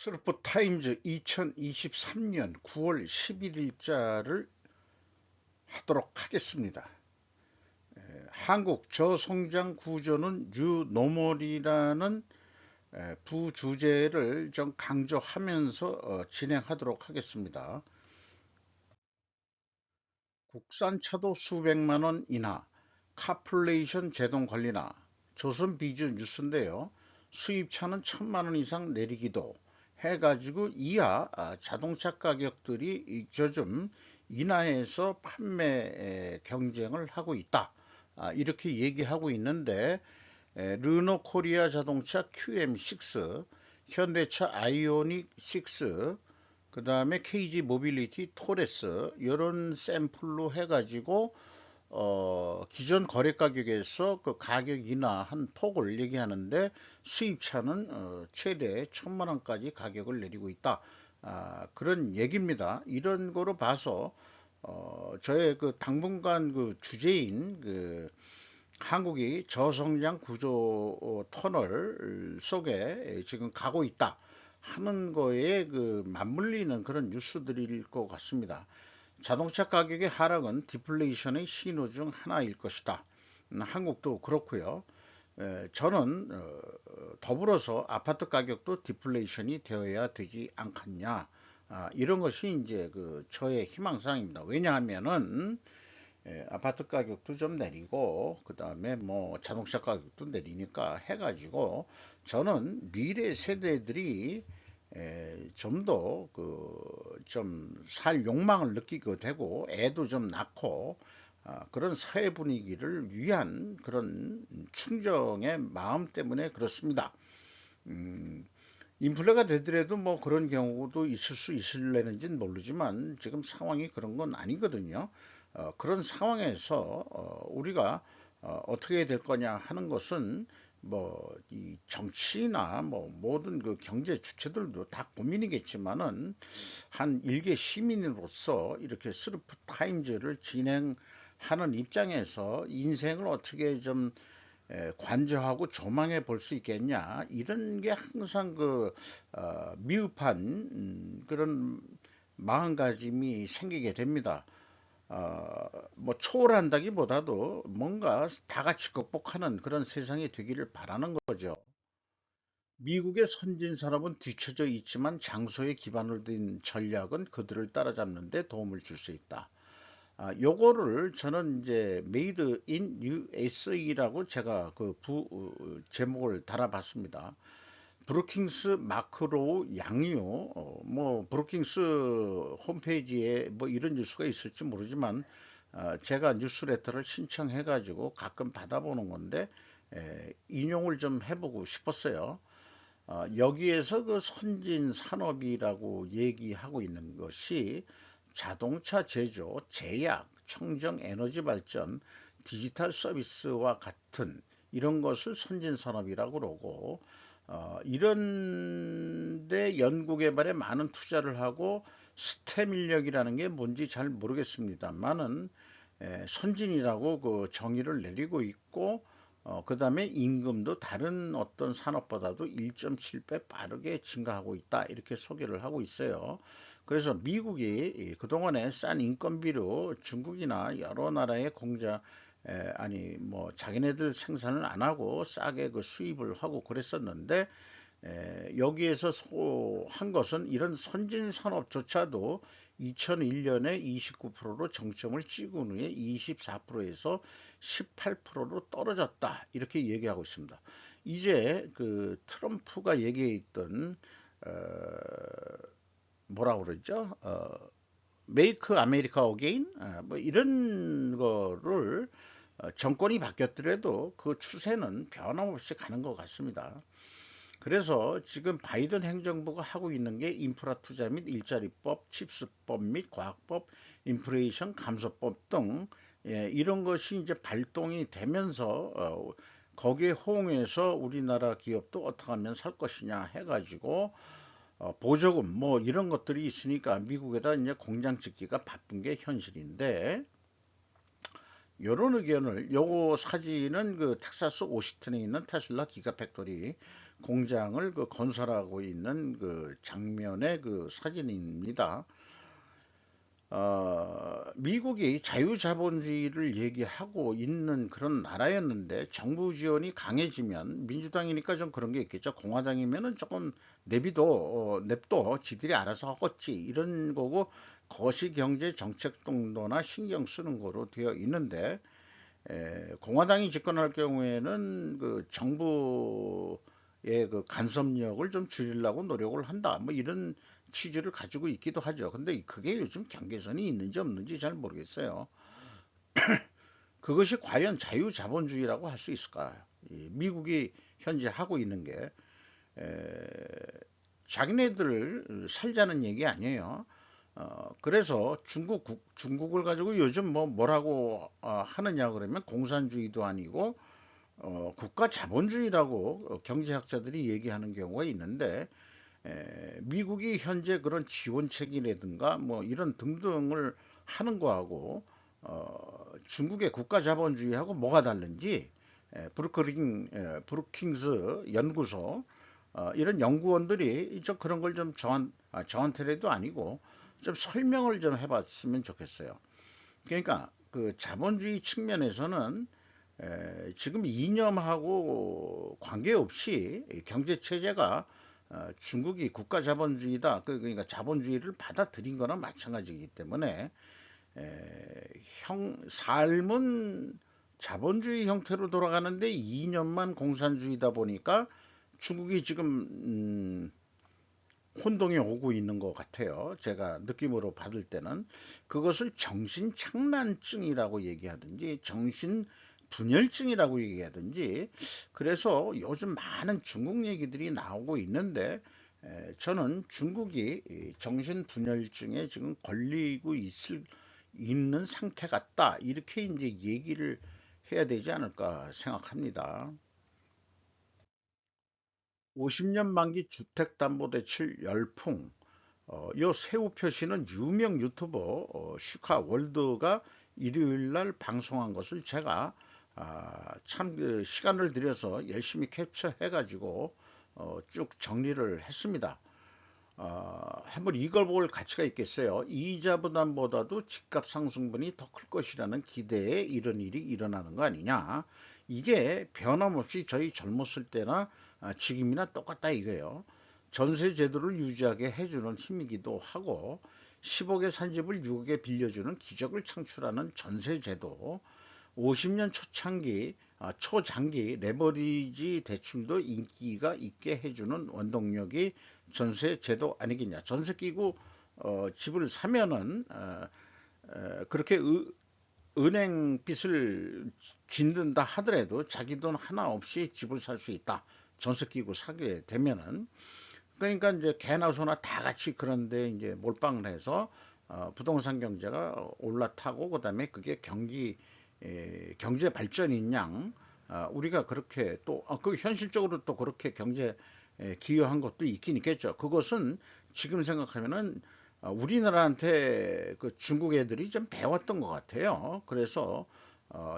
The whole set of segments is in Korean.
스루프 타임즈 2023년 9월 11일자를 하도록 하겠습니다. 한국 저성장 구조는 뉴노멀이라는 부주제를 좀 강조하면서 진행하도록 하겠습니다. 국산차도 수백만 원 인하, 카플레이션 제동 관리나 조선비즈 뉴스인데요. 수입차는 1,000만 원 이상 내리기도 해가지고 이하 자동차 가격들이 요즘 인하해서 판매 경쟁을 하고 있다. 이렇게 얘기하고 있는데 르노 코리아 자동차 QM6, 현대차 아이오닉 6, 그 다음에 KG 모빌리티 토레스 이런 샘플로 해가지고 기존 거래 가격에서 그 가격 인하한 폭을 얘기하는데 수입차는 최대 1,000만 원까지 가격을 내리고 있다. 그런 얘기입니다. 이런 거로 봐서 저의 그 당분간 그 주제인 그 한국이 저성장 구조 터널 속에 지금 가고 있다 하는 거에 그 맞물리는 그런 뉴스들일 것 같습니다. 자동차 가격의 하락은 디플레이션의 신호 중 하나일 것이다. 한국도 그렇고요. 저는 더불어서 아파트 가격도 디플레이션이 되어야 되지 않겠냐. 이런 것이 이제 그 저의 희망사항입니다. 왜냐하면은 아파트 가격도 좀 내리고 그 다음에 뭐 자동차 가격도 내리니까 해가지고 저는 미래 세대들이 좀 더 그 좀 살 욕망을 느끼게 되고 애도 좀 낳고 그런 사회 분위기를 위한 그런 충정의 마음 때문에 그렇습니다. 음, 인플레가 되더라도 뭐 그런 경우도 있을 수 있을려는지는 모르지만 지금 상황이 그런 건 아니거든요. 그런 상황에서 우리가 어떻게 될 거냐 하는 것은 뭐 이 정치나 뭐 모든 그 경제 주체들도 다 고민이겠지만은 한 일개 시민으로서 이렇게 스루프 타임즈를 진행하는 입장에서 인생을 어떻게 좀 관저하고 조망해 볼 수 있겠냐 이런 게 항상 그 미흡한 그런 마음가짐이 생기게 됩니다. 뭐 초월한다기보다도 뭔가 다 같이 극복하는 그런 세상이 되기를 바라는 거죠. 미국의 선진 산업은 뒤처져 있지만 장소에 기반을 둔 전략은 그들을 따라잡는 데 도움을 줄 수 있다. 요거를 저는 이제 메이드 인 USA라고 제가 그 제목을 달아봤습니다. 브루킹스 마크로우 양유, 뭐 브루킹스 홈페이지에 뭐 이런 뉴스가 있을지 모르지만 제가 뉴스레터를 신청해가지고 가끔 받아보는 건데 인용을 좀 해보고 싶었어요. 여기에서 그 선진 산업이라고 얘기하고 있는 것이 자동차 제조, 제약, 청정 에너지 발전, 디지털 서비스와 같은 이런 것을 선진 산업이라고 그러고 이런 데 연구 개발에 많은 투자를 하고 스템 인력이라는 게 뭔지 잘 모르겠습니다만은 선진이라고 그 정의를 내리고 있고 그 다음에 임금도 다른 어떤 산업보다도 1.7배 빠르게 증가하고 있다 이렇게 소개를 하고 있어요. 그래서 미국이 그동안에 싼 인건비로 중국이나 여러 나라의 공장 아니 뭐 자기네들 생산을 안 하고 싸게 그 수입을 하고 그랬었는데 여기에서 한 것은 이런 선진 산업조차도 2001년에 29%로 정점을 찍은 후에 24%에서 18%로 떨어졌다 이렇게 얘기하고 있습니다. 이제 그 트럼프가 얘기했던 어, 뭐라 그러죠? 메이크 아메리카 어게인 뭐 이런 거를 정권이 바뀌었더라도 그 추세는 변함없이 가는 것 같습니다. 그래서 지금 바이든 행정부가 하고 있는 게 인프라 투자 및 일자리법, 칩스법 및 과학법, 인플레이션 감소법 등 이런 것이 이제 발동이 되면서 거기에 호응해서 우리나라 기업도 어떻게 하면 살 것이냐 해가지고 보조금 뭐 이런 것들이 있으니까 미국에다 이제 공장 짓기가 바쁜 게 현실인데 요런 의견을, 요거 사진은 그 텍사스 오스틴에 있는 테슬라 기가팩토리 공장을 그 건설하고 있는 그 장면의 그 사진입니다. 미국이 자유자본주의를 얘기하고 있는 그런 나라였는데 정부 지원이 강해지면, 민주당이니까 좀 그런 게 있겠죠. 공화당이면은 조금 냅둬 지들이 알아서 하겠지 이런 거고, 거시경제 정책 동도나 신경 쓰는 거로 되어 있는데, 공화당이 집권할 경우에는 그 정부의 그 간섭력을 좀 줄이려고 노력을 한다, 뭐 이런 취지를 가지고 있기도 하죠. 근데 그게 요즘 경계선이 있는지 없는지 잘 모르겠어요. 그것이 과연 자유자본주의라고 할 수 있을까요? 미국이 현재 하고 있는 게 자기네들 살자는 얘기 아니에요. 그래서 중국을 가지고 요즘 뭐라고 하느냐 그러면 공산주의도 아니고 국가 자본주의라고 경제학자들이 얘기하는 경우가 있는데, 미국이 현재 그런 지원책이라든가 뭐 이런 등등을 하는 거하고 중국의 국가 자본주의하고 뭐가 다른지, 브루킹스 연구소 이런 연구원들이 좀 그런 걸 좀 저한테라도 아니고 좀 설명을 좀 해봤으면 좋겠어요. 그러니까 그 자본주의 측면에서는 지금 이념하고 관계없이 경제 체제가 중국이 국가 자본주의다, 그러니까 자본주의를 받아들인 거나 마찬가지이기 때문에 삶은 자본주의 형태로 돌아가는데 이념만 공산주의다 보니까 중국이 지금 혼동이 오고 있는 것 같아요. 제가 느낌으로 받을 때는 그것을 정신착란증이라고 얘기하든지 정신분열증이라고 얘기하든지, 그래서 요즘 많은 중국 얘기들이 나오고 있는데, 저는 중국이 정신분열증에 지금 걸리고 있는 상태 같다, 이렇게 이제 얘기를 해야 되지 않을까 생각합니다. 50년 만기 주택담보대출 열풍. 요 새우 표시는 유명 유튜버 슈카 월드가 일요일 날 방송한 것을 제가 참그 시간을 들여서 열심히 캡처해 가지고 쭉 정리를 했습니다. 한번 이걸 볼 가치가 있겠어요. 이자 부담보다도 집값 상승분이 더 클 것이라는 기대에 이런 일이 일어나는 거 아니냐. 이게 변함없이 저희 젊었을 때나 지금이나 똑같다 이거예요. 전세 제도를 유지하게 해주는 힘이기도 하고, 10억에 산 집을 6억에 빌려주는 기적을 창출하는 전세 제도, 50년 초장기 레버리지 대출도 인기가 있게 해주는 원동력이 전세 제도 아니겠냐. 전세 끼고 집을 사면은 그렇게 은행 빚을 짓는다 하더라도 자기 돈 하나 없이 집을 살 수 있다. 전세 끼고 사게 되면은. 그러니까 이제 개나 소나 다 같이 그런데 이제 몰빵을 해서 부동산 경제가 올라타고, 그다음에 그게 경제 발전인 양, 우리가 그렇게 또 그 현실적으로 또 그렇게 경제 기여한 것도 있긴 있겠죠. 그것은 지금 생각하면은 우리나라한테 그 중국 애들이 좀 배웠던 것 같아요. 그래서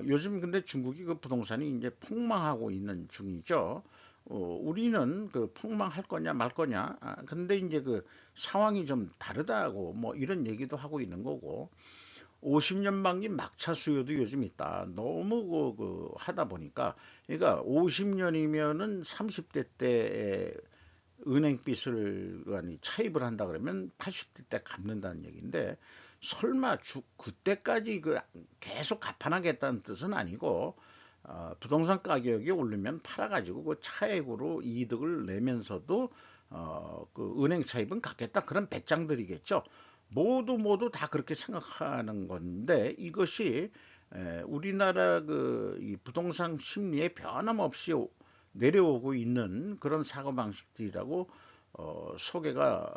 요즘 근데 중국이 그 부동산이 이제 폭망하고 있는 중이죠. 우리는 그 폭망할 거냐 말 거냐. 근데 이제 그 상황이 좀 다르다고 뭐 이런 얘기도 하고 있는 거고, 50년 만기 막차 수요도 요즘 있다. 너무 하다 보니까, 그러니까 50년이면은 30대 때 은행빚을 아니 차입을 한다 그러면 80대 때 갚는다는 얘기인데, 설마 그때까지 계속 갚아나겠다는 뜻은 아니고, 부동산 가격이 오르면 팔아가지고 그 차액으로 이득을 내면서도 그 은행 차입은 갚겠다, 그런 배짱들이겠죠. 모두 다 그렇게 생각하는 건데, 이것이 우리나라 이 부동산 심리에 변함없이 내려오고 있는 그런 사고방식들이라고 소개가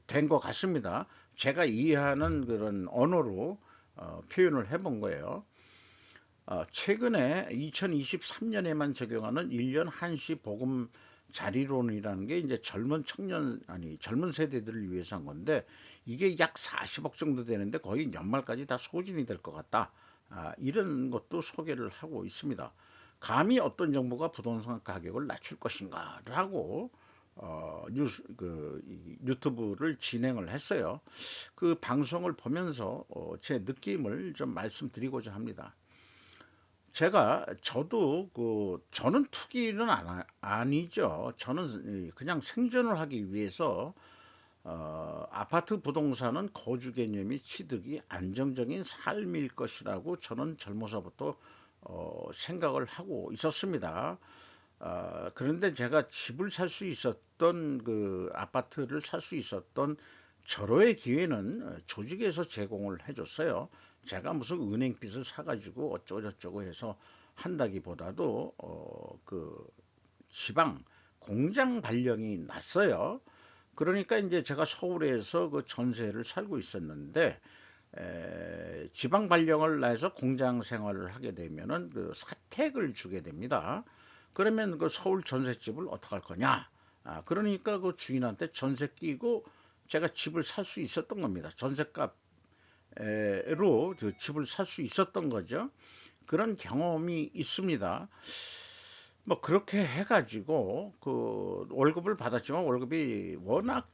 된 것 같습니다. 제가 이해하는 그런 언어로 표현을 해본 거예요. 최근에 2023년에만 적용하는 1년 한시 보금 자리론이라는 게 이제 젊은 세대들을 위해서 한 건데, 이게 약 40억 정도 되는데 거의 연말까지 다 소진이 될 것 같다. 이런 것도 소개를 하고 있습니다. 감히 어떤 정부가 부동산 가격을 낮출 것인가를 하고 유튜브를 진행을 했어요. 그 방송을 보면서 제 느낌을 좀 말씀드리고자 합니다. 저도 저는 투기는 아니죠. 저는 그냥 생존을 하기 위해서 아파트 부동산은 거주 개념이 취득이 안정적인 삶일 것이라고 저는 젊어서부터 생각을 하고 있었습니다. 그런데 제가 집을 살 수 있었던 그 아파트를 살 수 있었던 절호의 기회는 조직에서 제공을 해줬어요. 제가 무슨 은행빚을 사가지고 어쩌고저쩌고 해서 한다기보다도 그 지방 공장 발령이 났어요. 그러니까 이제 제가 서울에서 그 전세를 살고 있었는데 지방 발령을 나서 공장 생활을 하게 되면은 그 사택을 주게 됩니다. 그러면 그 서울 전셋집을 어떡할 거냐? 그러니까 그 주인한테 전세 끼고 제가 집을 살 수 있었던 겁니다. 전세값으로 그 집을 살 수 있었던 거죠. 그런 경험이 있습니다. 뭐 그렇게 해가지고 그 월급을 받았지만 월급이 워낙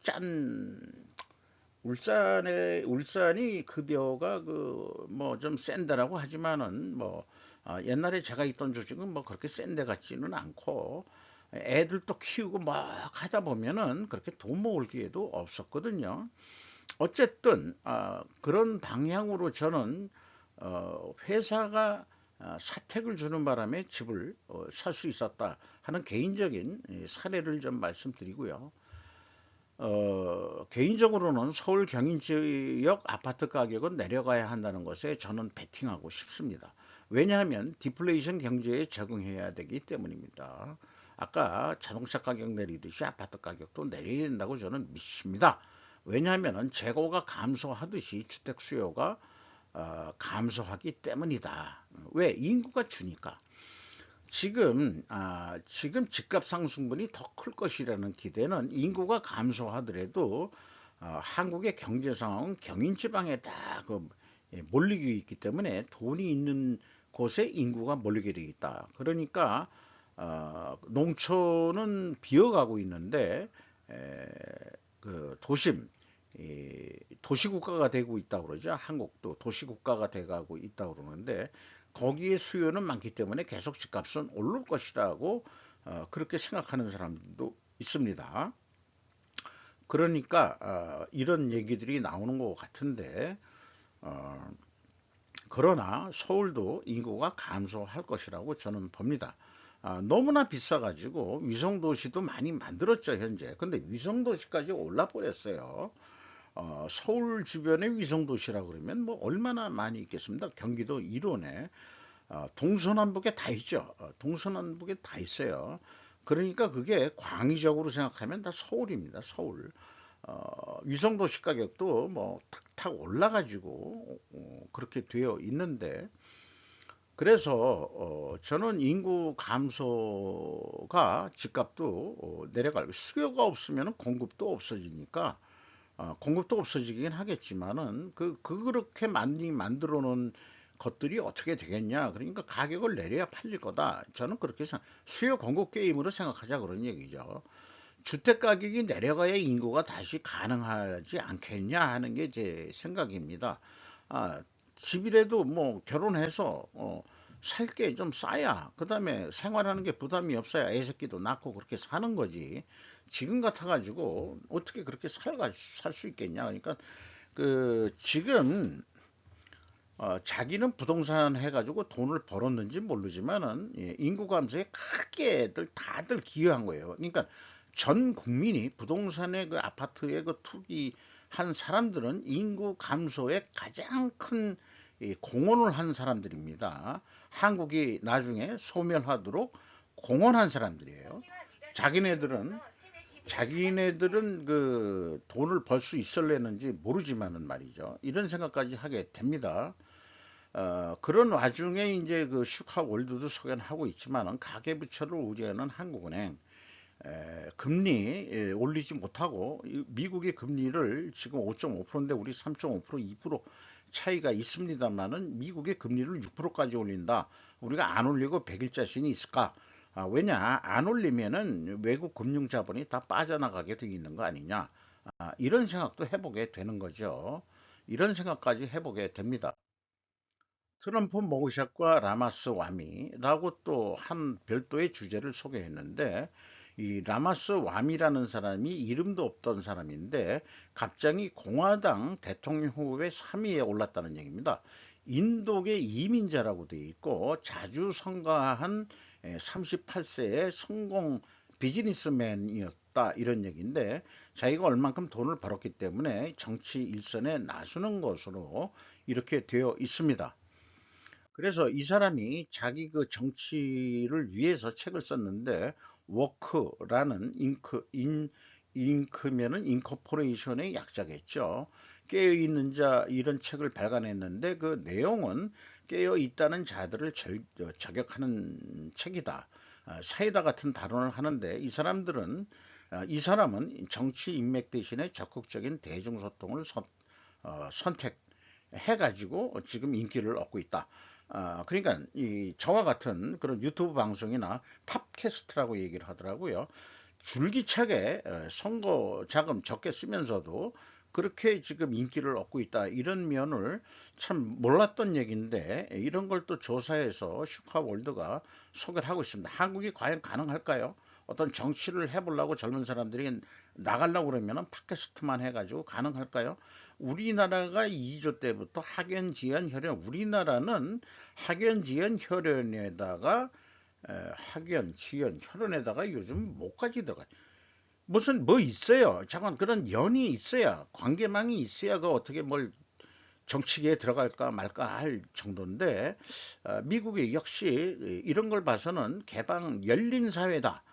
울산이 급여가 그 뭐 좀 센데라고 하지만은 뭐 옛날에 제가 있던 조직은 뭐 그렇게 센 데 같지는 않고 애들도 키우고 막 하다 보면은 그렇게 돈 모을 기회도 없었거든요. 어쨌든 그런 방향으로 저는 회사가 사택을 주는 바람에 집을 살 수 있었다 하는 개인적인 사례를 좀 말씀드리고요. 개인적으로는 서울 경인 지역 아파트 가격은 내려가야 한다는 것에 저는 베팅하고 싶습니다. 왜냐하면 디플레이션 경제에 적응해야 되기 때문입니다. 아까 자동차 가격 내리듯이 아파트 가격도 내려야 된다고 저는 믿습니다. 왜냐하면 재고가 감소하듯이 주택 수요가 감소하기 때문이다. 왜? 인구가 주니까. 지금 집값 상승분이 더 클 것이라는 기대는 인구가 감소하더라도 한국의 경제 상황은 경인 지방에 다 몰리고 있기 때문에 돈이 있는 곳에 인구가 몰리게 되어 있다. 그러니까 농촌은 비어가고 있는데 에, 그 도심 도시국가가 되고 있다고 그러죠. 한국도 도시국가가 돼가고 있다고 그러는데 거기에 수요는 많기 때문에 계속 집값은 오를 것이라고 그렇게 생각하는 사람도 있습니다. 그러니까 이런 얘기들이 나오는 것 같은데 어, 그러나 서울도 인구가 감소할 것이라고 저는 봅니다. 너무나 비싸가지고 위성도시도 많이 만들었죠 현재. 근데 위성도시까지 올라 버렸어요. 서울 주변의 위성도시라 그러면 뭐 얼마나 많이 있겠습니까? 경기도 일원에 동서남북에 다 있죠. 동서남북에 다 있어요. 그러니까 그게 광의적으로 생각하면 다 서울입니다. 서울. 위성도시 가격도 뭐 탁탁 올라가지고 그렇게 되어 있는데 그래서 저는 인구 감소가 집값도 내려가고 수요가 없으면 공급도 없어지니까 공급도 없어지긴 하겠지만은 그렇게 많이 만들어 놓은 것들이 어떻게 되겠냐. 그러니까 가격을 내려야 팔릴 거다. 저는 그렇게 수요 공급 게임으로 생각하자 그런 얘기죠. 주택 가격이 내려가야 인구가 다시 가능하지 않겠냐 하는 게 제 생각입니다. 아, 집이라도 뭐 결혼해서 살 게 좀 싸야 그다음에 생활하는 게 부담이 없어야 애 새끼도 낳고 그렇게 사는 거지. 지금 같아 가지고 어떻게 그렇게 살 수 있겠냐. 그러니까 지금 자기는 부동산 해가지고 돈을 벌었는지 모르지만은 인구 감소에 크게들 다들 기여한 거예요. 그러니까 전 국민이 부동산의 그 아파트에 그 투기한 사람들은 인구 감소에 가장 큰 공헌을 한 사람들입니다. 한국이 나중에 소멸하도록 공헌한 사람들이에요. 자기네들은 자기네들은 그 돈을 벌 수 있을래는지 모르지만은 말이죠. 이런 생각까지 하게 됩니다. 그런 와중에 이제 그 슈카월드도 소개하고 있지만은 가계부채를 우려하는 한국은행 금리 올리지 못하고 미국의 금리를 지금 5.5%인데 우리 3.5% 2% 차이가 있습니다만은 미국의 금리를 6%까지 올린다. 우리가 안 올리고 100일 자신이 있을까? 왜냐? 안 올리면은 외국 금융 자본이 다 빠져나가게 돼 있는 거 아니냐? 이런 생각도 해보게 되는 거죠. 이런 생각까지 해보게 됩니다. 트럼프 모그샷과 라마스 와미라고 또 한 별도의 주제를 소개했는데, 이 라마스 와미라는 사람이 이름도 없던 사람인데 갑자기 공화당 대통령 후보의 3위에 올랐다는 얘기입니다. 인도계 이민자라고 되어 있고 자주 성가한 38세의 성공 비즈니스맨이었다, 이런 얘기인데, 자기가 얼만큼 돈을 벌었기 때문에 정치 일선에 나서는 것으로 이렇게 되어 있습니다. 그래서 이 사람이 자기 그 정치를 위해서 책을 썼는데, 워크라는 잉크면은 인코포레이션의 약자겠죠. 깨어있는 자, 이런 책을 발간했는데 그 내용은 깨어 있다는 자들을 저격하는 책이다. 사이다 같은 발언을 하는데, 이 사람은 정치 인맥 대신에 적극적인 대중소통을 선택해가지고 지금 인기를 얻고 있다. 그러니까 이 저와 같은 그런 유튜브 방송이나 팟캐스트라고 얘기를 하더라고요. 줄기차게 선거 자금 적게 쓰면서도 그렇게 지금 인기를 얻고 있다, 이런 면을 참 몰랐던 얘기인데, 이런 걸 또 조사해서 슈카월드가 소개를 하고 있습니다. 한국이 과연 가능할까요? 어떤 정치를 해보려고 젊은 사람들이 나가려고 그러면 팟캐스트만 해가지고 가능할까요? 우리나라가 2조 때부터 학연, 지연, 혈연, 우리나라는 학연, 지연, 혈연에다가 학연, 지연, 혈연에다가 요즘 뭐까지 들어가. 무슨 뭐 있어요. 잠깐 그런 연이 있어야, 관계망이 있어야 그 어떻게 뭘 정치계에 들어갈까 말까 할 정도인데, 미국이 역시 이런 걸 봐서는 개방 열린 사회다.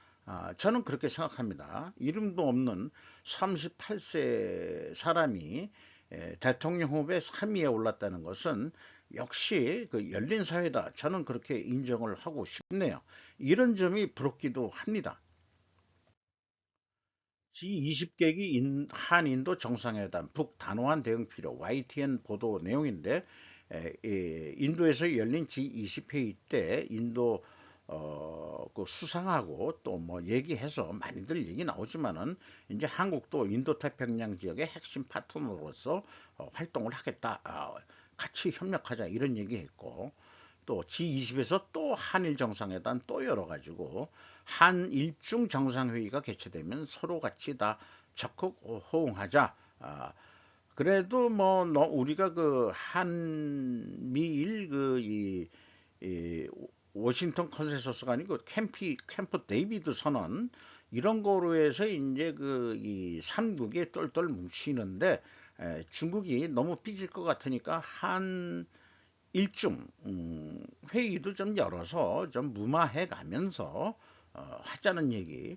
저는 그렇게 생각합니다. 이름도 없는 38세 사람이 대통령 후보의 3위에 올랐다는 것은 역시 그 열린 사회다. 저는 그렇게 인정을 하고 싶네요. 이런 점이 부럽기도 합니다. G20개기 한인도 정상회담, 북단호한 대응 필요, YTN 보도 내용인데, 인도에서 열린 G20 회의 때 인도 그 수상하고 또 뭐 얘기해서 많이들 얘기 나오지만은, 이제 한국도 인도 태평양 지역의 핵심 파트너로서 활동을 하겠다, 같이 협력하자, 이런 얘기했고, 또 G20에서 또 한일 정상회담 또 열어가지고 한일중 정상회의가 개최되면 서로 같이 다 적극 호응하자. 그래도 뭐 우리가 그 한미일 이 워싱턴 컨센서스가 아니고 캠프 데이비드 선언, 이런 거로 해서 이제 그 이 삼국이 똘똘 뭉치는데, 중국이 너무 삐질 것 같으니까 한 일중 회의도 좀 열어서 좀 무마해 가면서 하자는 얘기.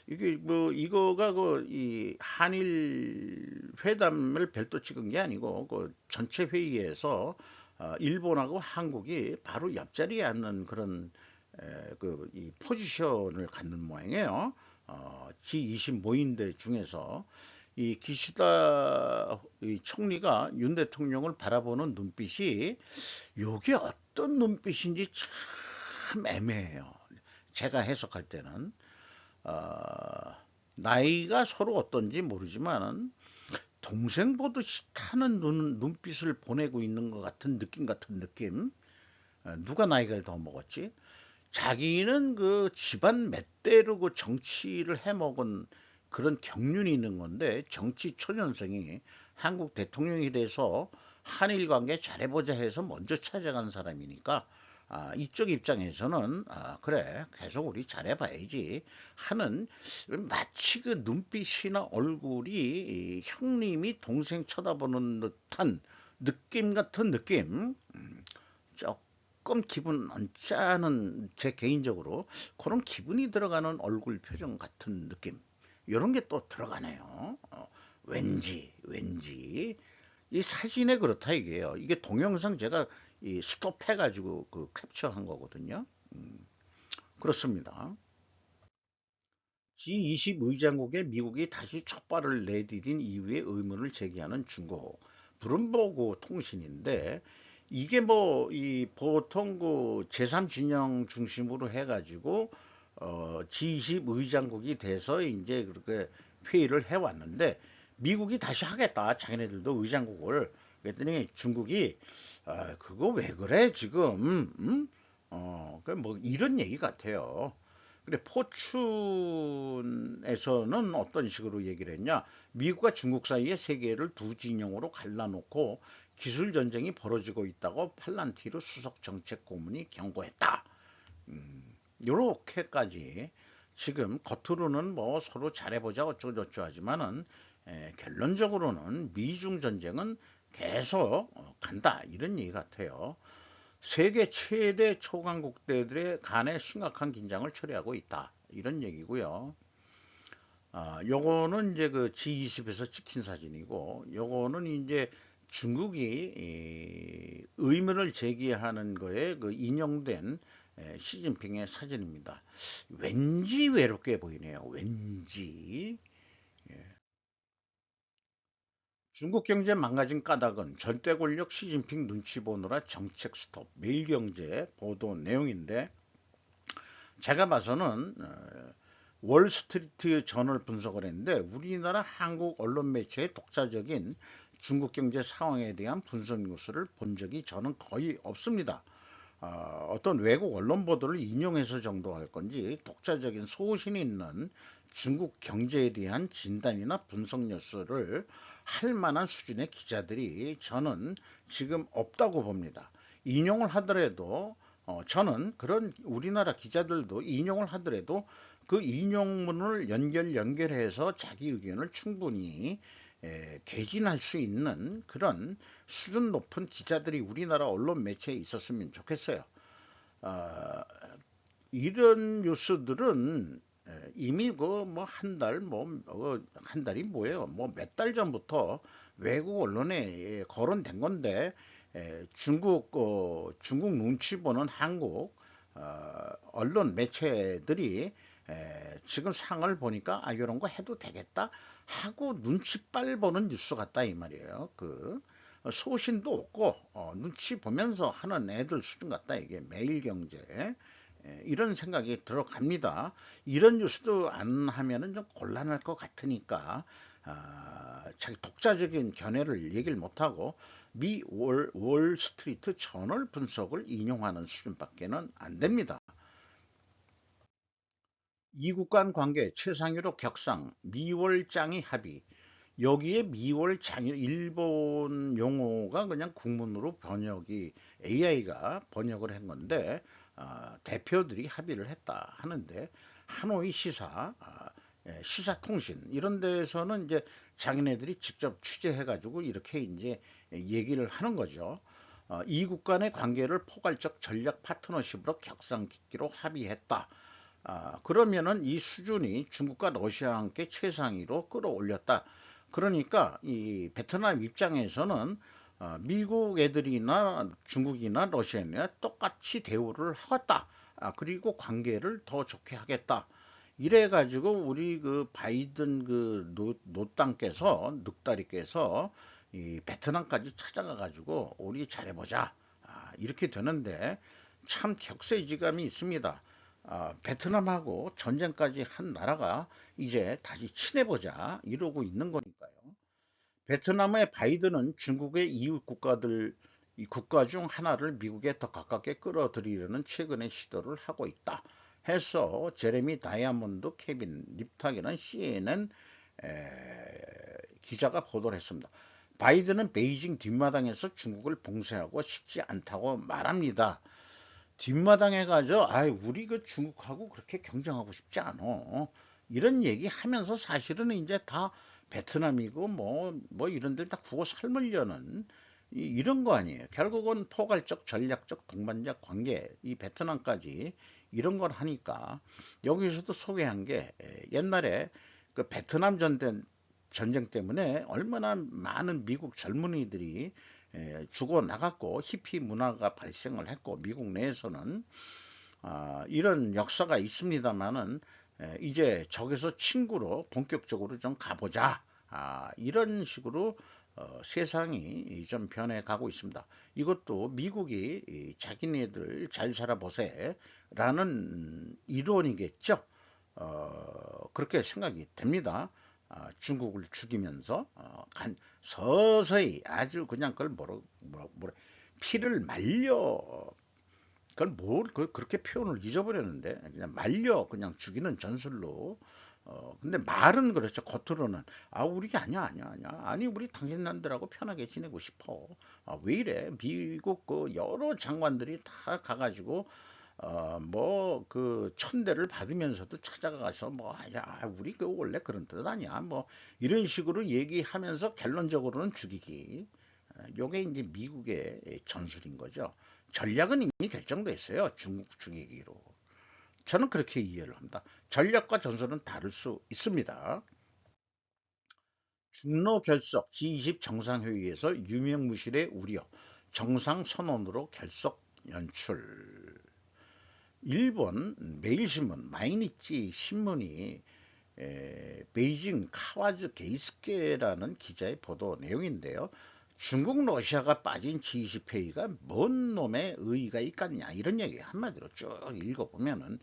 이게 뭐 이거가 그 이 한일 회담을 별도 찍은 게 아니고 그 전체 회의에서 일본하고 한국이 바로 옆자리에 앉는 그런 그 이 포지션을 갖는 모양이에요. G20 모임대 중에서 이 기시다 이 총리가 윤 대통령을 바라보는 눈빛이, 요게 어떤 눈빛인지 참 애매해요. 제가 해석할 때는 어, 나이가 서로 어떤지 모르지만은 동생 보듯이 타는 눈빛을 보내고 있는 것 같은 느낌, 누가 나이가 더 먹었지? 자기는 그 집안 맷대로 그 정치를 해먹은 그런 경륜이 있는 건데, 정치 초년생이 한국 대통령이 돼서 한일 관계 잘해보자 해서 먼저 찾아간 사람이니까, 이쪽 입장에서는 그래 계속 우리 잘해봐야지 하는, 마치 그 눈빛이나 얼굴이 이 형님이 동생 쳐다보는 듯한 느낌 같은 느낌, 조금 기분 언짢은, 제 개인적으로 그런 기분이 들어가는 얼굴 표정 같은 느낌, 이런 게 또 들어가네요. 왠지 이 사진에 그렇다 이게요. 이게 동영상 제가 이 스톱해가지고 그 캡처한 거거든요. 그렇습니다. G20 의장국에 미국이 다시 첫 발을 내디딘 이후에 의문을 제기하는 중국. 브룸버그 통신인데 이게 뭐 이 보통 그 제3진영 중심으로 해가지고 G20 의장국이 돼서 이제 그렇게 회의를 해왔는데 미국이 다시 하겠다. 자기네들도 의장국을. 그랬더니 중국이 그거 왜 그래 지금? 그뭐 이런 얘기 같아요. 근데 포춘에서는 어떤 식으로 얘기를 했냐? 미국과 중국 사이에 세계를 두 진영으로 갈라놓고 기술 전쟁이 벌어지고 있다고 팔란티르 수석 정책 고문이 경고했다. 요렇게까지 지금 겉으로는 뭐 서로 잘해보자 어쩌고저쩌고 하지만은 결론적으로는 미중 전쟁은 계속 간다 이런 얘기 같아요. 세계 최대 초강국대들의 간의 심각한 긴장을 초래하고 있다 이런 얘기고요. 요거는 이제 그 G20에서 찍힌 사진이고, 요거는 이제 중국이 의문을 제기하는 거에 그 인용된 시진핑의 사진입니다. 왠지 외롭게 보이네요. 왠지. 중국 경제 망가진 까닭은 절대 권력 시진핑 눈치 보느라 정책 스톱. 매일경제 보도 내용인데 제가 봐서는 월스트리트 저널 분석을 했는데 우리나라 한국 언론 매체의 독자적인 중국 경제 상황에 대한 분석 뉴스를 본 적이 저는 거의 없습니다. 어떤 외국 언론 보도를 인용해서 정도 할 건지 독자적인 소신 있는 중국 경제에 대한 진단이나 분석 뉴스를 할 만한 수준의 기자들이 저는 지금 없다고 봅니다. 인용을 하더라도 저는 그런 우리나라 기자들도 인용을 하더라도 그 인용문을 연결해서 자기 의견을 충분히 개진할 수 있는 그런 수준 높은 기자들이 우리나라 언론 매체에 있었으면 좋겠어요. 어, 이런 뉴스들은 이미 그 뭐 한 달, 한 달이 뭐예요? 뭐 몇 달 전부터 외국 언론에 거론된 건데 중국 눈치 보는 한국 언론 매체들이 지금 상을 보니까 이런 거 해도 되겠다 하고 눈치빨 보는 뉴스 같다 이 말이에요. 그 소신도 없고 눈치 보면서 하는 애들 수준 같다 이게 매일경제 이런 생각이 들어갑니다. 이런 뉴스도 안 하면은 좀 곤란할 것 같으니까 자기 독자적인 견해를 얘기를 못하고 미 월스트리트 저널 분석을 인용하는 수준밖에는 안 됩니다. 이국 간 관계 최상위로 격상 미월장이 합의 여기에 미월장이 일본 용어가 그냥 국문으로 번역이 AI가 번역을 한 건데 대표들이 합의를 했다 하는데 하노이 시사통신 이런 데서는 이제 자기네들이 직접 취재해 가지고 이렇게 이제 얘기를 하는 거죠. 이국 간의 관계를 포괄적 전략 파트너십으로 격상짓기로 합의했다. 그러면은 이 수준이 중국과 러시아와 함께 최상위로 끌어올렸다. 그러니까 이 베트남 입장에서는 미국 애들이나 중국이나 러시아나 똑같이 대우를 하겠다. 그리고 관계를 더 좋게 하겠다. 이래 가지고 우리 그 바이든 그 노땅께서 늑다리께서 이 베트남까지 찾아가 가지고 우리 잘해보자. 이렇게 되는데 참 격세지감이 있습니다. 베트남하고 전쟁까지 한 나라가 이제 다시 친해보자 이러고 있는 거니까요. 베트남의 바이든은 중국의 이웃 국가들 이 국가 중 하나를 미국에 더 가깝게 끌어들이려는 최근의 시도를 하고 있다. 해서 제레미 다이아몬드 케빈 립탁이라는 CNN 기자가 보도를 했습니다. 바이든은 베이징 뒷마당에서 중국을 봉쇄하고 싶지 않다고 말합니다. 뒷마당에 가서 우리 그 중국하고 그렇게 경쟁하고 싶지 않어. 이런 얘기 하면서 사실은 이제 다 베트남이고 뭐 이런 데 다 구워 삶으려는 이런 거 아니에요. 결국은 포괄적 전략적 동반자 관계 이 베트남까지 이런 걸 하니까 여기서도 소개한 게 옛날에 그 베트남 전쟁 때문에 얼마나 많은 미국 젊은이들이 죽어 나갔고 히피 문화가 발생을 했고 미국 내에서는 이런 역사가 있습니다만은 이제 저기서 친구로 본격적으로 좀 가보자 이런 식으로 세상이 좀 변해가고 있습니다. 이것도 미국이 자기네들 잘 살아보세 라는 이론이겠죠. 그렇게 생각이 됩니다. 중국을 죽이면서 서서히 아주 그냥 그걸 피를 말려, 그걸 그렇게 표현을 잊어버렸는데 그냥 말려 그냥 죽이는 전술로. 근데 말은 그렇죠. 겉으로는 우리가 아니야 아니 우리 당신네들하고 편하게 지내고 싶어. 왜 이래. 미국 그 여러 장관들이 다 가가지고 뭐 그 천대를 받으면서도 찾아가서 야 우리 그 원래 그런 뜻 아니야 뭐 이런 식으로 얘기하면서 결론적으로는 죽이기. 요게 이제 미국의 전술인 거죠. 전략은 이미 결정돼 있어요. 중국 죽이기로. 저는 그렇게 이해를 합니다. 전략과 전술은 다를 수 있습니다. 중로 결석 G20 정상회의에서 유명무실의 우려, 정상선언으로 결석 연출. 일본 매일신문 마이니치 신문이 베이징 카와즈 게이스케라는 기자의 보도 내용인데요. 중국 러시아가 빠진 G20 회의가 뭔 놈의 의의가 있겠냐 이런 얘기 한마디로 쭉 읽어보면은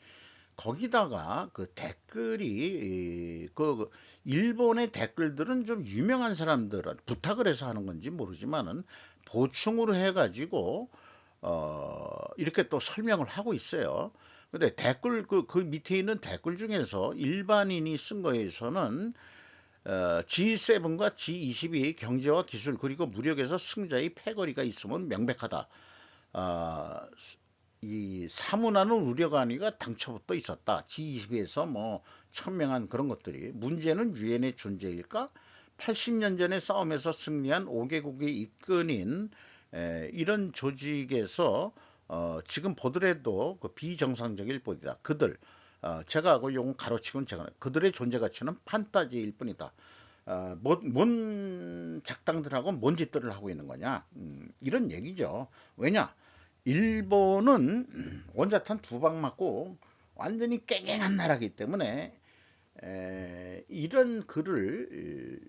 거기다가 그 댓글이 그 일본의 댓글들은 좀 유명한 사람들은 부탁을 해서 하는 건지 모르지만은 보충으로 해가지고 이렇게 또 설명을 하고 있어요. 근데 댓글 그 밑에 있는 댓글 중에서 일반인이 쓴 거에서는 G7과 G20이 경제와 기술 그리고 무력에서 승자의 패거리가 있으면 명백하다. 어, 이 사문하는 우려가 아니라 당초부터 있었다. G20에서 뭐 천명한 그런 것들이 문제는 유엔의 존재일까? 80년 전의 싸움에서 승리한 5개국이 이끈인 이런 조직에서 지금 보더라도 그 비정상적일 뿐이다. 그들 제가 그 용 가로치고는 제가 그들의 존재 가치는 판타지일 뿐이다. 뭔 작당들하고 뭔 짓들을 하고 있는 거냐 이런 얘기죠. 왜냐 일본은 원자탄 두 방 맞고 완전히 깽깽한 나라기 때문에 이런 글을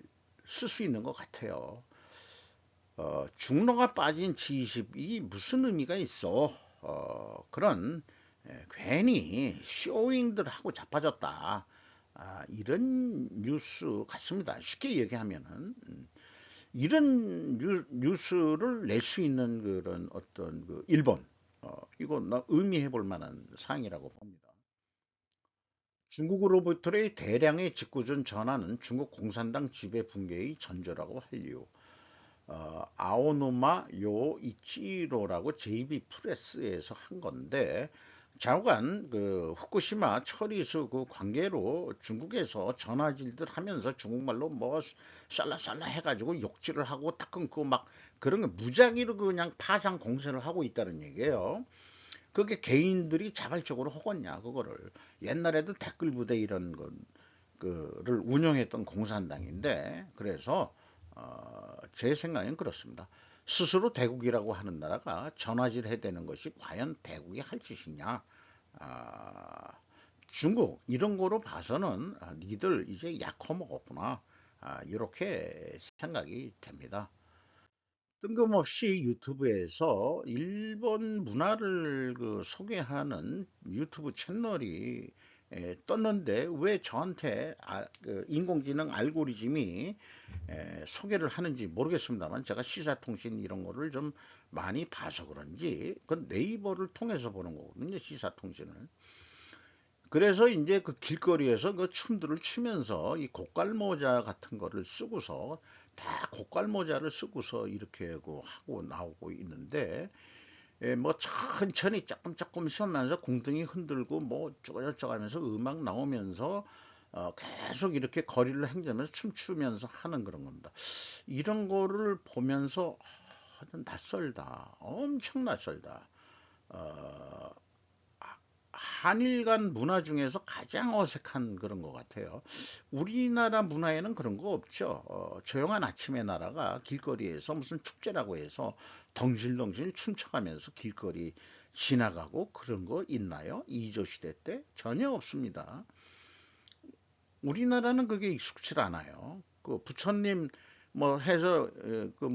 쓸 수 있는 것 같아요. 중로가 빠진 G20이 무슨 의미가 있어? 그런 괜히 쇼잉들 하고 자빠졌다. 이런 뉴스 같습니다. 쉽게 얘기하면은 이런 뉴스를 낼 수 있는 그런 어떤 그 일본 이거 나 의미해 볼 만한 사항이라고 봅니다. 중국으로부터의 대량의 직구준 전환은 중국 공산당 지배 붕괴의 전조라고 한리요. 아오노마 요 이치로라고 JB 프레스에서 한 건데 좌우간 그 후쿠시마 처리수 그 관계로 중국에서 전화질들 하면서 중국말로 뭐 쌀라쌀라 해가지고 욕질을 하고 딱 끊고 막 그런 거 무작위로 그냥 파상 공세를 하고 있다는 얘기예요. 그게 개인들이 자발적으로 하겠냐 그거를. 옛날에도 댓글 부대 이런 거를 운영했던 공산당인데 그래서 제 생각엔 그렇습니다. 스스로 대국이라고 하는 나라가 전화질 해대는 것이 과연 대국이 할 짓이냐. 아, 중국 이런 거로 봐서는 니들 이제 약 커먹었구나. 이렇게 생각이 됩니다. 뜬금없이 유튜브에서 일본 문화를 그 소개하는 유튜브 채널이 떴는데 왜 저한테 그 인공지능 알고리즘이 소개를 하는지 모르겠습니다만 제가 시사통신 이런 거를 좀 많이 봐서 그런지 그 네이버를 통해서 보는 거거든요. 시사통신을. 그래서 이제 그 길거리에서 그 춤들을 추면서 이 고깔모자 같은 거를 쓰고서 다 고깔모자를 쓰고서 이렇게 하고 나오고 있는데 뭐 천천히 조금 쉬면서 궁둥이 흔들고 뭐 쪼글쪼글 하면서 음악 나오면서 계속 이렇게 거리를 행진하면서 춤추면서 하는 그런 겁니다. 이런 거를 보면서 낯설다. 엄청 낯설다. 어, 한일 간 문화 중에서 가장 어색한 그런 것 같아요. 우리나라 문화에는 그런 거 없죠. 조용한 아침의 나라가 길거리에서 무슨 축제라고 해서 덩실덩실 춤춰가면서 길거리 지나가고 그런 거 있나요? 이조 시대 때? 전혀 없습니다. 우리나라는 그게 익숙치 않아요. 그 부처님 뭐 해서 그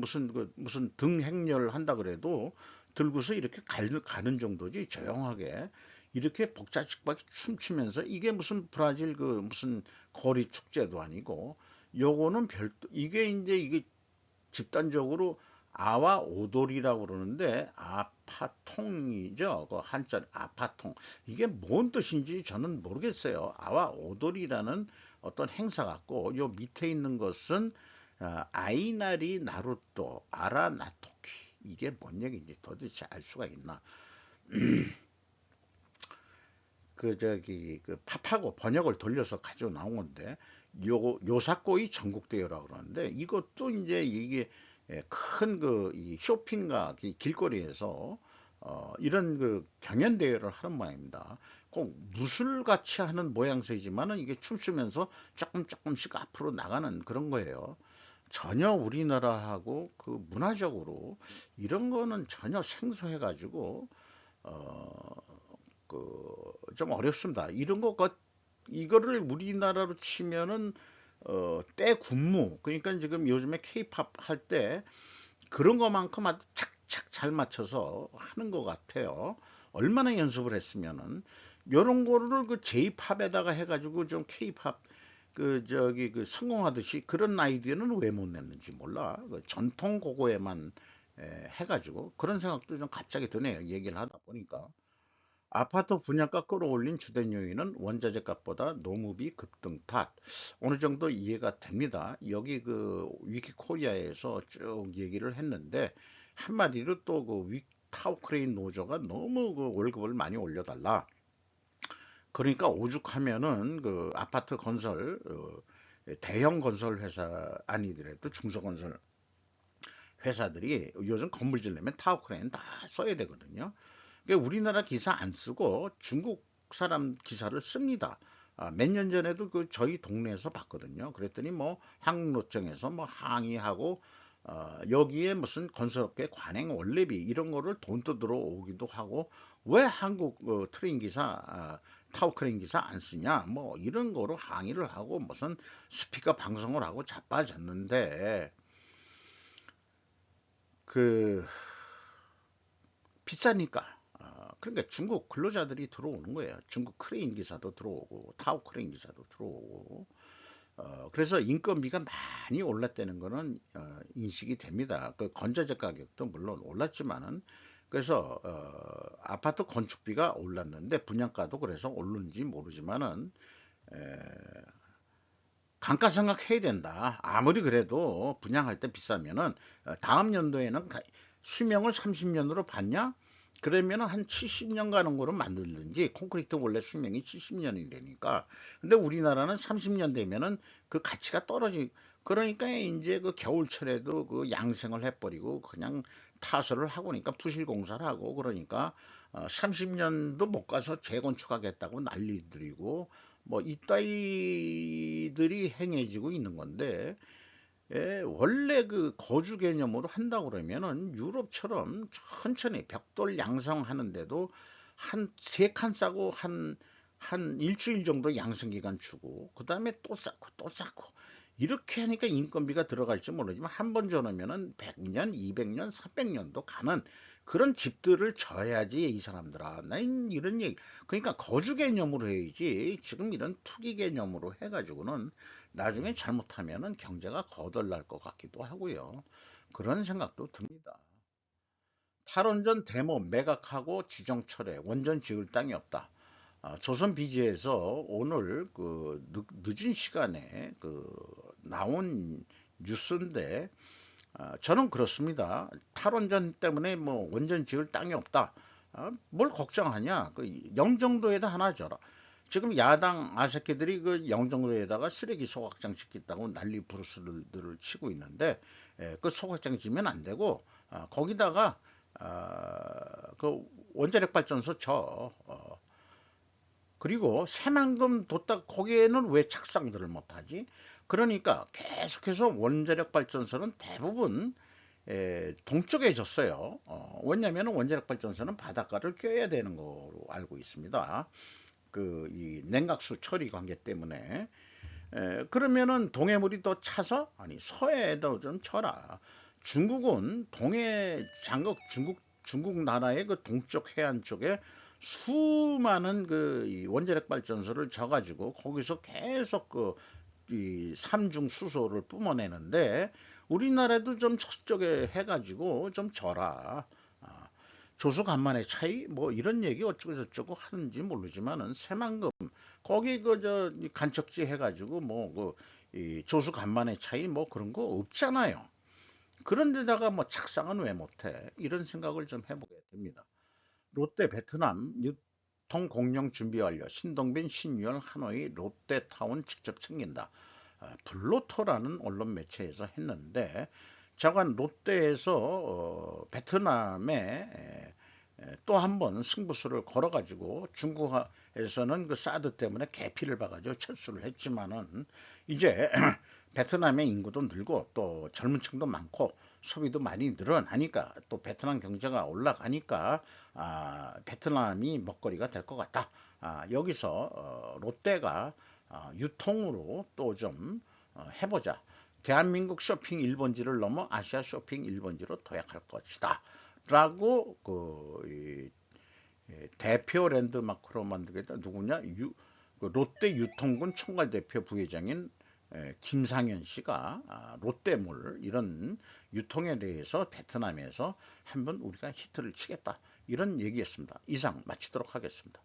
무슨 등 행렬 한다 그래도 들고서 이렇게 가는 정도지 조용하게 이렇게 복작복작 춤추면서 이게 무슨 브라질 그 무슨 거리 축제도 아니고 요거는 별도 이게 이제 이게 집단적으로 아와 오돌이라고 그러는데 아파통이죠. 그 한자 아파통. 이게 뭔 뜻인지 저는 모르겠어요. 아와 오돌이라는 어떤 행사 같고 요 밑에 있는 것은 아이나리 나루토 아라 나토키. 이게 뭔 얘기인지 도대체 알 수가 있나? 그 저기 그 팝하고 번역을 돌려서 가지고 나온 건데 요사코이 전국대회라고 그러는데 이것도 이제 이게 큰 그 이 쇼핑가 길거리에서 이런 그 경연 대회를 하는 모양입니다. 꼭 무술같이 하는 모양새지만은 이게 춤추면서 조금씩 앞으로 나가는 그런 거예요. 전혀 우리나라하고 그 문화적으로 이런 거는 전혀 생소해가지고 어, 좀 어렵습니다. 이런 이거를 우리나라로 치면은 때 군무 그러니까 지금 요즘에 케이팝 할 때 그런 것만큼 아주 착착 잘 맞춰서 하는 것 같아요. 얼마나 연습을 했으면은 요런 거를 그 J-팝에다가 해가지고 좀 K-팝 그 저기 그 성공하듯이 그런 아이디어는 왜 못 냈는지 몰라. 그 전통 그거에만 해가지고 그런 생각도 좀 갑자기 드네요. 얘기를 하다 보니까. 아파트 분양가 끌어올린 주된 요인은 원자재 값보다 노무비 급등 탓. 어느 정도 이해가 됩니다. 여기 그 위키코리아에서 쭉 얘기를 했는데 한마디로 또 그 타워크레인 노조가 너무 그 월급을 많이 올려달라. 그러니까 오죽하면은 그 아파트 건설 대형 건설 회사 아니더라도 중소건설 회사들이 요즘 건물 지려면 타워크레인 다 써야 되거든요. 그러니까 우리나라 기사 안 쓰고 중국 사람 기사를 씁니다. 몇 년 전에도 그 저희 동네에서 봤거든요. 그랬더니 뭐 한국노총에서 뭐 항의하고 여기에 무슨 건설업계 관행 원래비 이런 거를 돈 뜯으러 오기도 하고 왜 한국 트레인 기사 타워 크레인 기사 안 쓰냐 뭐 이런 거로 항의를 하고 무슨 스피커 방송을 하고 자빠졌는데 그 비싸니까. 그러니까 중국 근로자들이 들어오는 거예요. 중국 크레인 기사도 들어오고 타워 크레인 기사도 들어오고. 그래서 인건비가 많이 올랐다는 거는 인식이 됩니다. 그 건자재 가격도 물론 올랐지만은 그래서 아파트 건축비가 올랐는데 분양가도 그래서 오른지 모르지만은 에, 감가상각 해야 된다. 아무리 그래도 분양할 때 비싸면은 다음 연도에는 수명을 30년으로 받냐? 그러면은 한 70년 가는 거로 만들든지 콘크리트 원래 수명이 70년이 되니까 근데 우리나라는 30년 되면은 그 가치가 떨어지 그러니까 이제 그 겨울철에도 그 양생을 해버리고 그냥 타설을 하고 니까 부실 공사를 하고 그러니까 30년도 못 가서 재건축하겠다고 난리들이고 뭐 이따위들이 행해지고 있는 건데 원래 그 거주 개념으로 한다고 그러면은 유럽처럼 천천히 벽돌 양성하는데도 한 세 칸 싸고 한 일주일 정도 양성 기간 주고 그 다음에 또 쌓고 또 쌓고 이렇게 하니까 인건비가 들어갈지 모르지만 한 번 줘놓으면은 100년, 200년, 300년도 가는 그런 집들을 져야지 이 사람들아. 난 이런 얘기. 그러니까 거주 개념으로 해야지. 지금 이런 투기 개념으로 해가지고는 나중에 잘못하면은 경제가 거덜날 것 같기도 하고요. 그런 생각도 듭니다. 탈원전 데모 매각하고 지정철회 원전 지을 땅이 없다. 조선 비지에서 오늘 그 늦은 시간에 그 나온 뉴스인데 저는 그렇습니다. 탈원전 때문에 뭐 원전 지을 땅이 없다. 뭘 걱정하냐? 그 영종도에다 하나 줘라. 지금 야당 아새끼들이 그 영종도에다가 쓰레기 소각장 짓겠다고 난리 부르스를 치고 있는데 그 소각장 지면 안 되고 거기다가 그 원자력 발전소 쳐. 그리고 새만금 뒀다 거기에는 왜 착상들을 못하지? 그러니까 계속해서 원자력 발전소는 대부분 동쪽에 졌어요. 왜냐하면 원자력 발전소는 바닷가를 껴야 되는 거로 알고 있습니다. 그 이 냉각수 처리 관계 때문에 그러면은 동해물이 더 차서 아니 서해에도 좀 쳐라. 중국은 동해 장국 중국 나라의 그 동쪽 해안 쪽에 수많은 그 원자력 발전소를 져가지고 거기서 계속 그 이 삼중 수소를 뿜어내는데 우리나라도 좀 저쪽에 해가지고 좀 져라. 아, 조수 간만의 차이 뭐 이런 얘기 어쩌고 저쩌고 하는지 모르지만은 새만금 거기 그 저 간척지 해가지고 뭐 그 이 조수 간만의 차이 뭐 그런 거 없잖아요. 그런데다가 뭐 착상은 왜 못해? 이런 생각을 좀 해보게 됩니다. 롯데 베트남 유통 공영 준비 완료. 신동빈 신유열 하노이 롯데타운 직접 챙긴다. 블로터라는 언론 매체에서 했는데 자관 롯데에서 베트남에 또 한 번 승부수를 걸어가지고 중국에서는 그 사드 때문에 개피를 봐가지고 철수를 했지만은 이제 베트남의 인구도 늘고 또 젊은 층도 많고 소비도 많이 늘어나니까 또 베트남 경제가 올라가니까 베트남이 먹거리가 될 것 같다. 여기서 롯데가 유통으로 또 좀 해보자. 대한민국 쇼핑 1번지를 넘어 아시아 쇼핑 1번지로 도약할 것이다. 라고 대표 랜드마크로 만들겠다. 누구냐? 그 롯데 유통군 총괄대표 부회장인 김상현 씨가 롯데몰 이런 유통에 대해서 베트남에서 한번 우리가 히트를 치겠다. 이런 얘기였습니다. 이상 마치도록 하겠습니다.